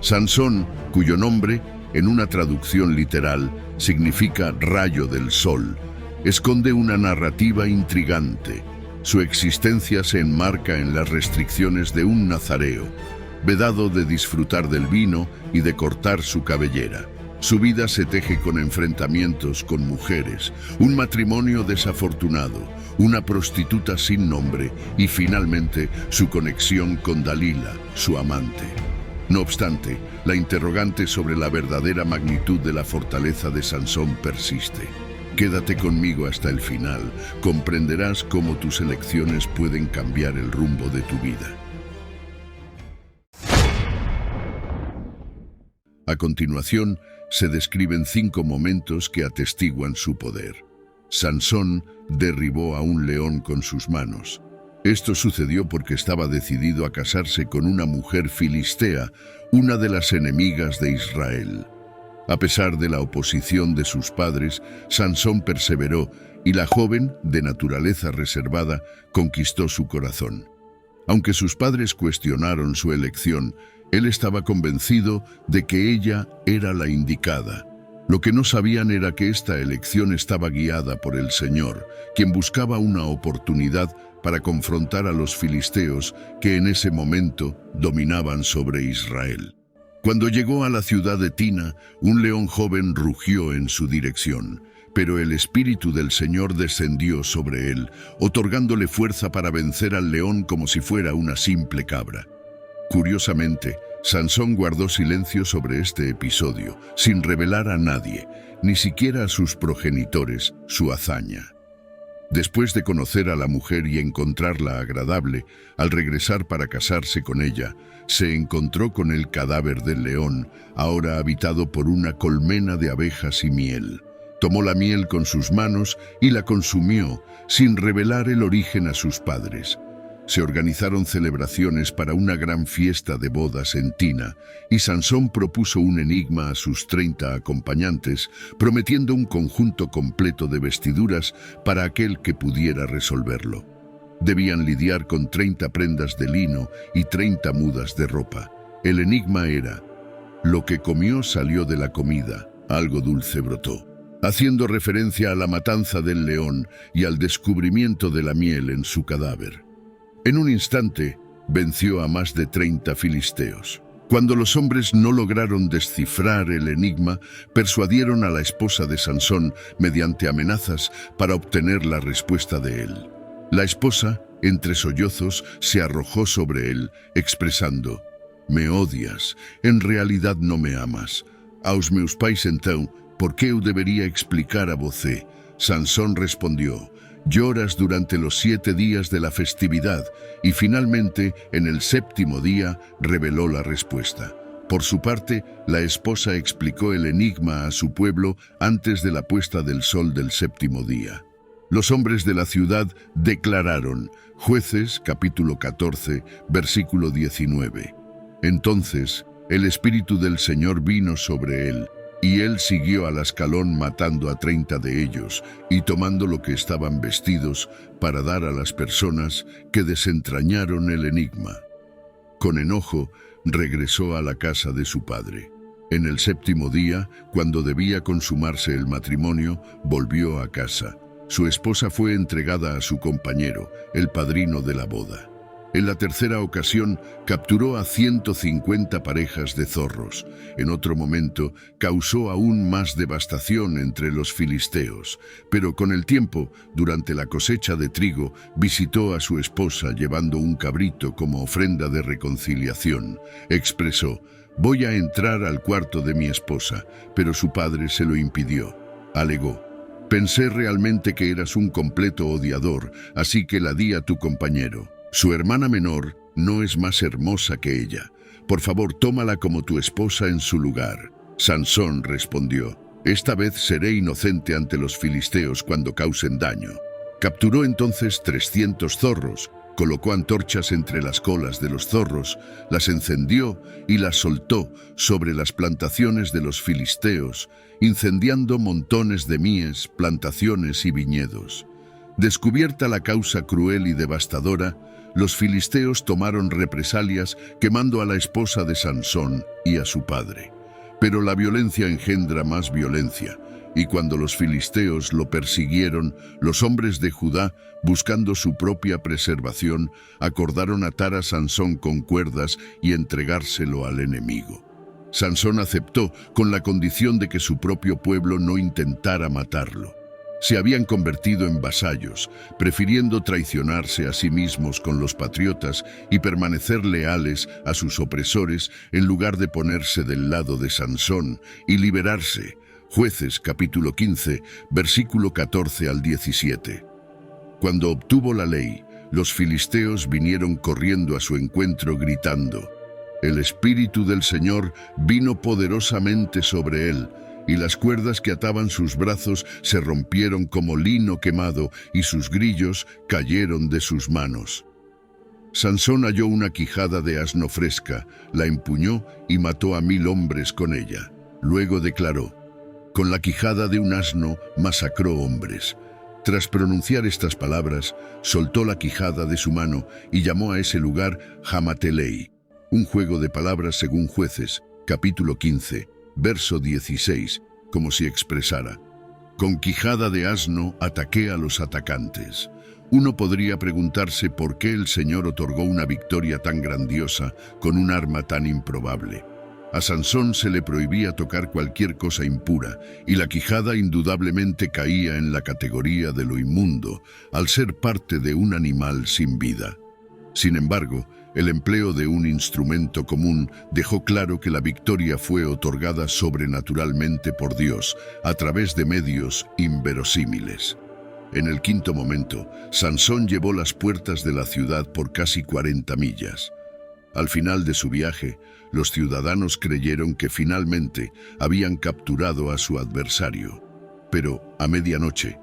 Sansón, cuyo nombre, en una traducción literal, significa rayo del sol, esconde una narrativa intrigante. Su existencia se enmarca en las restricciones de un nazareo, vedado de disfrutar del vino y de cortar su cabellera. Su vida se teje con enfrentamientos con mujeres, un matrimonio desafortunado, una prostituta sin nombre y finalmente su conexión con Dalila, su amante. No obstante, la interrogante sobre la verdadera magnitud de la fortaleza de Sansón persiste. Quédate conmigo hasta el final, comprenderás cómo tus elecciones pueden cambiar el rumbo de tu vida. A continuación, se describen 5 momentos que atestiguan su poder. Sansón derribó a un león con sus manos. Esto sucedió porque estaba decidido a casarse con una mujer filistea, una de las enemigas de Israel. A pesar de la oposición de sus padres, Sansón perseveró y la joven, de naturaleza reservada, conquistó su corazón. Aunque sus padres cuestionaron su elección, él estaba convencido de que ella era la indicada. Lo que no sabían era que esta elección estaba guiada por el Señor, quien buscaba una oportunidad para confrontar a los filisteos que en ese momento dominaban sobre Israel. Cuando llegó a la ciudad de Tina, un león joven rugió en su dirección, pero el Espíritu del Señor descendió sobre él, otorgándole fuerza para vencer al león como si fuera una simple cabra. Curiosamente, Sansón guardó silencio sobre este episodio, sin revelar a nadie, ni siquiera a sus progenitores, su hazaña. Después de conocer a la mujer y encontrarla agradable, al regresar para casarse con ella, se encontró con el cadáver del león, ahora habitado por una colmena de abejas y miel. Tomó la miel con sus manos y la consumió, sin revelar el origen a sus padres. Se organizaron celebraciones para una gran fiesta de bodas en Tina, y Sansón propuso un enigma a sus 30 acompañantes, prometiendo un conjunto completo de vestiduras para aquel que pudiera resolverlo. Debían lidiar con 30 prendas de lino y 30 mudas de ropa. El enigma era: lo que comió salió de la comida, algo dulce brotó, haciendo referencia a la matanza del león y al descubrimiento de la miel en su cadáver. En un instante, venció a más de 30 filisteos. Cuando los hombres no lograron descifrar el enigma, persuadieron a la esposa de Sansón mediante amenazas para obtener la respuesta de él. La esposa, entre sollozos, se arrojó sobre él, expresando: «Me odias, en realidad no me amas. Aos meus pais então, por que eu debería explicar a você?» Sansón respondió: «Lloras durante los 7 días de la festividad», y finalmente, en el 7º día, reveló la respuesta. Por su parte, la esposa explicó el enigma a su pueblo antes de la puesta del sol del 7º día. Los hombres de la ciudad declararon, Jueces, capítulo 14, versículo 19. Entonces, el Espíritu del Señor vino sobre él, y él siguió al Ascalón matando a 30 de ellos y tomando lo que estaban vestidos para dar a las personas que desentrañaron el enigma. Con enojo, regresó a la casa de su padre. En el 7º día, cuando debía consumarse el matrimonio, volvió a casa. Su esposa fue entregada a su compañero, el padrino de la boda. En la tercera ocasión, capturó a 150 parejas de zorros. En otro momento, causó aún más devastación entre los filisteos. Pero con el tiempo, durante la cosecha de trigo, visitó a su esposa llevando un cabrito como ofrenda de reconciliación. Expresó: «Voy a entrar al cuarto de mi esposa», pero su padre se lo impidió. Alegó: «Pensé realmente que eras un completo odiador, así que la di a tu compañero. Su hermana menor no es más hermosa que ella. Por favor, tómala como tu esposa en su lugar». Sansón respondió: «Esta vez seré inocente ante los filisteos cuando causen daño». Capturó entonces 300 zorros, colocó antorchas entre las colas de los zorros, las encendió y las soltó sobre las plantaciones de los filisteos, incendiando montones de mies, plantaciones y viñedos. Descubierta la causa cruel y devastadora, los filisteos tomaron represalias quemando a la esposa de Sansón y a su padre. Pero la violencia engendra más violencia, y cuando los filisteos lo persiguieron, los hombres de Judá, buscando su propia preservación, acordaron atar a Sansón con cuerdas y entregárselo al enemigo. Sansón aceptó con la condición de que su propio pueblo no intentara matarlo. Se habían convertido en vasallos, prefiriendo traicionarse a sí mismos con los patriotas y permanecer leales a sus opresores en lugar de ponerse del lado de Sansón y liberarse. Jueces capítulo 15, versículo 14 al 17. Cuando obtuvo la ley, los filisteos vinieron corriendo a su encuentro gritando: «El Espíritu del Señor vino poderosamente sobre él», y las cuerdas que ataban sus brazos se rompieron como lino quemado, y sus grillos cayeron de sus manos. Sansón halló una quijada de asno fresca, la empuñó y mató a 1000 hombres con ella. Luego declaró: «Con la quijada de un asno masacró hombres». Tras pronunciar estas palabras, soltó la quijada de su mano y llamó a ese lugar Hamatelei, un juego de palabras según Jueces, capítulo 15, verso 16, como si expresara: «Con quijada de asno ataqué a los atacantes». Uno podría preguntarse por qué el Señor otorgó una victoria tan grandiosa con un arma tan improbable. A Sansón se le prohibía tocar cualquier cosa impura, y la quijada indudablemente caía en la categoría de lo inmundo, al ser parte de un animal sin vida. Sin embargo, el empleo de un instrumento común dejó claro que la victoria fue otorgada sobrenaturalmente por Dios, a través de medios inverosímiles. En el quinto momento, Sansón llevó las puertas de la ciudad por casi 40 millas. Al final de su viaje, los ciudadanos creyeron que finalmente habían capturado a su adversario. Pero, a medianoche,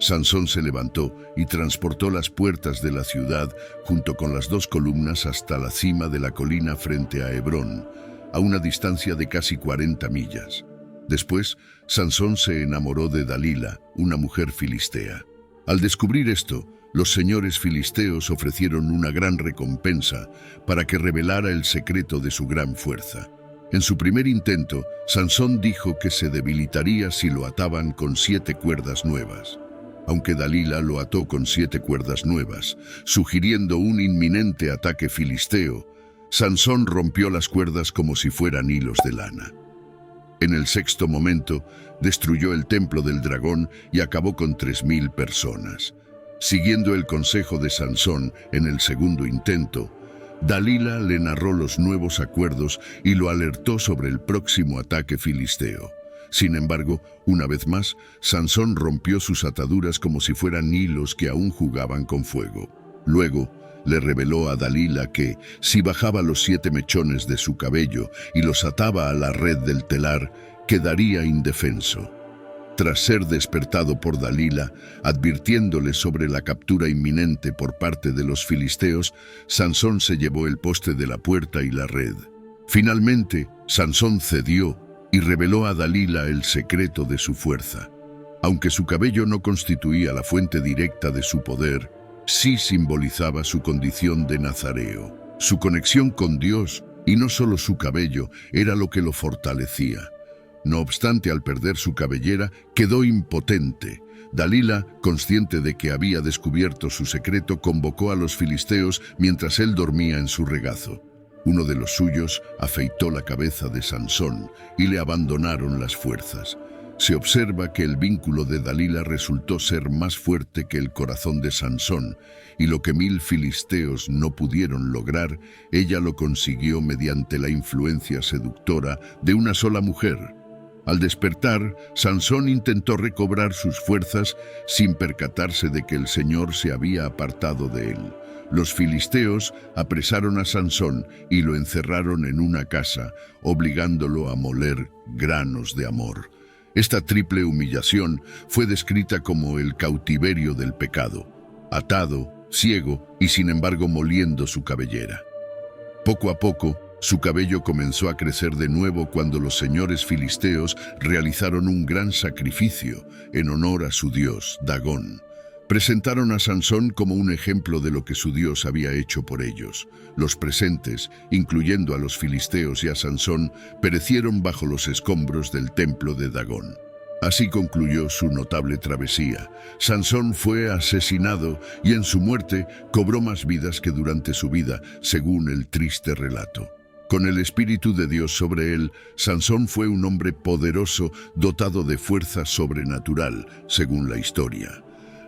Sansón se levantó y transportó las puertas de la ciudad junto con las 2 columnas hasta la cima de la colina frente a Hebrón, a una distancia de casi 40 millas. Después, Sansón se enamoró de Dalila, una mujer filistea. Al descubrir esto, los señores filisteos ofrecieron una gran recompensa para que revelara el secreto de su gran fuerza. En su primer intento, Sansón dijo que se debilitaría si lo ataban con 7 cuerdas nuevas. Aunque Dalila lo ató con 7 cuerdas nuevas, sugiriendo un inminente ataque filisteo, Sansón rompió las cuerdas como si fueran hilos de lana. En el sexto momento, destruyó el templo del dragón y acabó con 3000 personas. Siguiendo el consejo de Sansón en el segundo intento, Dalila le narró los nuevos acuerdos y lo alertó sobre el próximo ataque filisteo. Sin embargo, una vez más, Sansón rompió sus ataduras como si fueran hilos que aún jugaban con fuego. Luego, le reveló a Dalila que, si bajaba los 7 mechones de su cabello y los ataba a la red del telar, quedaría indefenso. Tras ser despertado por Dalila, advirtiéndole sobre la captura inminente por parte de los filisteos, Sansón se llevó el poste de la puerta y la red. Finalmente, Sansón cedió y reveló a Dalila el secreto de su fuerza. Aunque su cabello no constituía la fuente directa de su poder, sí simbolizaba su condición de nazareo. Su conexión con Dios, y no solo su cabello, era lo que lo fortalecía. No obstante, al perder su cabellera, quedó impotente. Dalila, consciente de que había descubierto su secreto, convocó a los filisteos mientras él dormía en su regazo. Uno de los suyos afeitó la cabeza de Sansón y le abandonaron las fuerzas. Se observa que el vínculo de Dalila resultó ser más fuerte que el corazón de Sansón, y lo que 1000 filisteos no pudieron lograr, ella lo consiguió mediante la influencia seductora de una sola mujer. Al despertar, Sansón intentó recobrar sus fuerzas sin percatarse de que el Señor se había apartado de él. Los filisteos apresaron a Sansón y lo encerraron en una casa, obligándolo a moler granos de amor. Esta triple humillación fue descrita como el cautiverio del pecado, atado, ciego y sin embargo moliendo su cabellera. Poco a poco, su cabello comenzó a crecer de nuevo cuando los señores filisteos realizaron un gran sacrificio en honor a su dios, Dagón. Presentaron a Sansón como un ejemplo de lo que su Dios había hecho por ellos. Los presentes, incluyendo a los filisteos y a Sansón, perecieron bajo los escombros del templo de Dagón. Así concluyó su notable travesía. Sansón fue asesinado y en su muerte cobró más vidas que durante su vida, según el triste relato. Con el Espíritu de Dios sobre él, Sansón fue un hombre poderoso, dotado de fuerza sobrenatural, según la historia.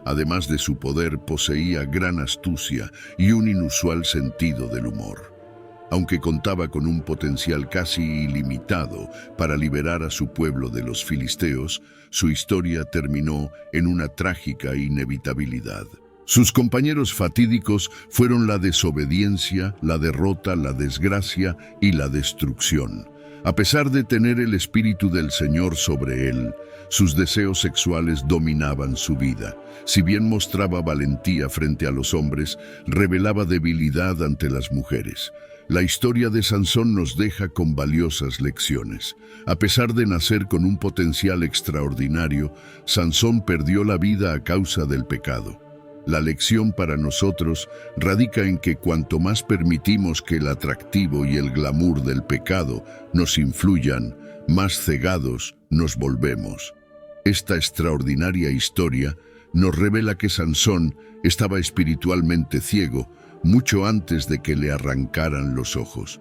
Además de su poder, poseía gran astucia y un inusual sentido del humor. Aunque contaba con un potencial casi ilimitado para liberar a su pueblo de los filisteos, su historia terminó en una trágica inevitabilidad. Sus compañeros fatídicos fueron la desobediencia, la derrota, la desgracia y la destrucción. A pesar de tener el Espíritu del Señor sobre él, sus deseos sexuales dominaban su vida. Si bien mostraba valentía frente a los hombres, revelaba debilidad ante las mujeres. La historia de Sansón nos deja con valiosas lecciones. A pesar de nacer con un potencial extraordinario, Sansón perdió la vida a causa del pecado. La lección para nosotros radica en que cuanto más permitimos que el atractivo y el glamour del pecado nos influyan, más cegados nos volvemos. Esta extraordinaria historia nos revela que Sansón estaba espiritualmente ciego mucho antes de que le arrancaran los ojos.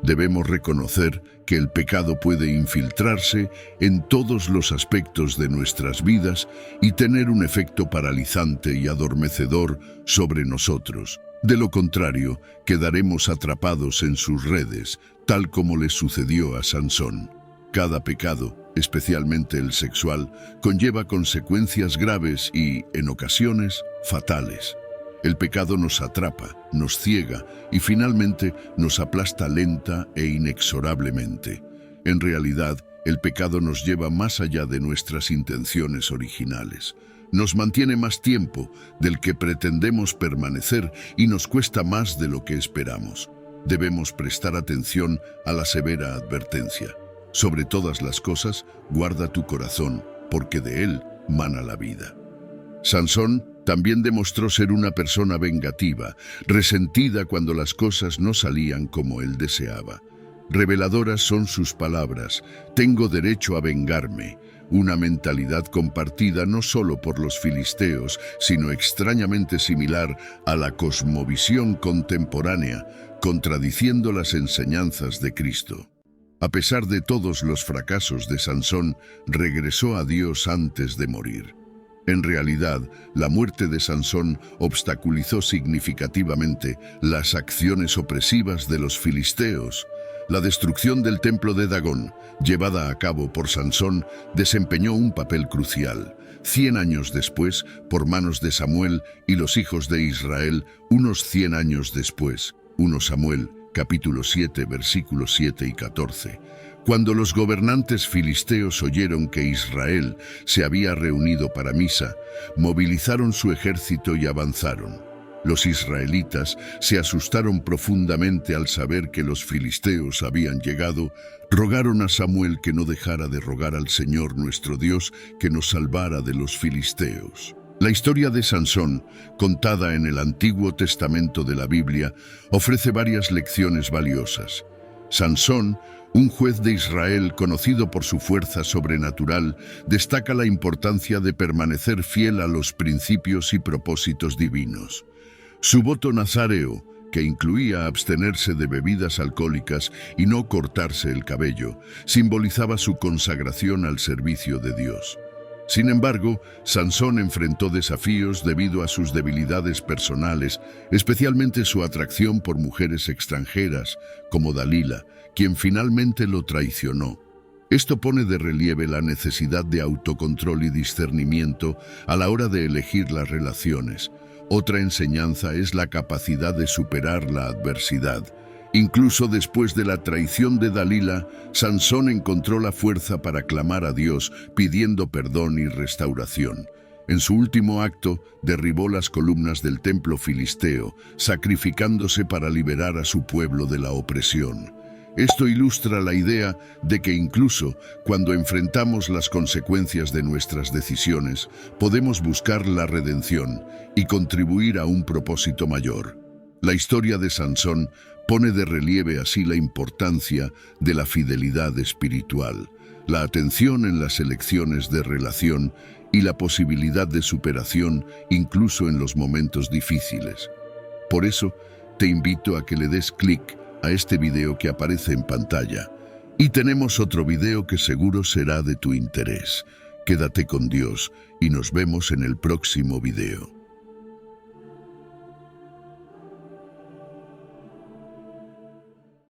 Debemos reconocer que el pecado puede infiltrarse en todos los aspectos de nuestras vidas y tener un efecto paralizante y adormecedor sobre nosotros. De lo contrario, quedaremos atrapados en sus redes, tal como le sucedió a Sansón. Cada pecado, especialmente el sexual, conlleva consecuencias graves y, en ocasiones, fatales. El pecado nos atrapa, nos ciega y finalmente nos aplasta lenta e inexorablemente. En realidad, el pecado nos lleva más allá de nuestras intenciones originales. Nos mantiene más tiempo del que pretendemos permanecer y nos cuesta más de lo que esperamos. Debemos prestar atención a la severa advertencia. Sobre todas las cosas, guarda tu corazón, porque de él mana la vida. Sansón también demostró ser una persona vengativa, resentida cuando las cosas no salían como él deseaba. Reveladoras son sus palabras: tengo derecho a vengarme, una mentalidad compartida no solo por los filisteos, sino extrañamente similar a la cosmovisión contemporánea, contradiciendo las enseñanzas de Cristo. A pesar de todos los fracasos de Sansón, regresó a Dios antes de morir. En realidad, la muerte de Sansón obstaculizó significativamente las acciones opresivas de los filisteos. La destrucción del templo de Dagón, llevada a cabo por Sansón, desempeñó un papel crucial. 100 años después, por manos de Samuel y los hijos de Israel, unos 100 años después, 1 Samuel, capítulo 7, versículos 7 y 14. Cuando los gobernantes filisteos oyeron que Israel se había reunido para Misa, movilizaron su ejército y avanzaron. Los israelitas se asustaron profundamente al saber que los filisteos habían llegado. Rogaron a Samuel que no dejara de rogar al Señor nuestro Dios que nos salvara de los filisteos. La historia de Sansón, contada en el Antiguo Testamento de la Biblia, ofrece varias lecciones valiosas. Sansón, un juez de Israel conocido por su fuerza sobrenatural, destaca la importancia de permanecer fiel a los principios y propósitos divinos. Su voto nazáreo, que incluía abstenerse de bebidas alcohólicas y no cortarse el cabello, simbolizaba su consagración al servicio de Dios. Sin embargo, Sansón enfrentó desafíos debido a sus debilidades personales, especialmente su atracción por mujeres extranjeras, como Dalila, quien finalmente lo traicionó. Esto pone de relieve la necesidad de autocontrol y discernimiento a la hora de elegir las relaciones. Otra enseñanza es la capacidad de superar la adversidad. Incluso después de la traición de Dalila, Sansón encontró la fuerza para clamar a Dios pidiendo perdón y restauración. En su último acto, derribó las columnas del templo filisteo, sacrificándose para liberar a su pueblo de la opresión. Esto ilustra la idea de que incluso cuando enfrentamos las consecuencias de nuestras decisiones, podemos buscar la redención y contribuir a un propósito mayor. La historia de Sansón pone de relieve así la importancia de la fidelidad espiritual, la atención en las elecciones de relación y la posibilidad de superación incluso en los momentos difíciles. Por eso, te invito a que le des clic a este video que aparece en pantalla. Y tenemos otro video que seguro será de tu interés. Quédate con Dios y nos vemos en el próximo video.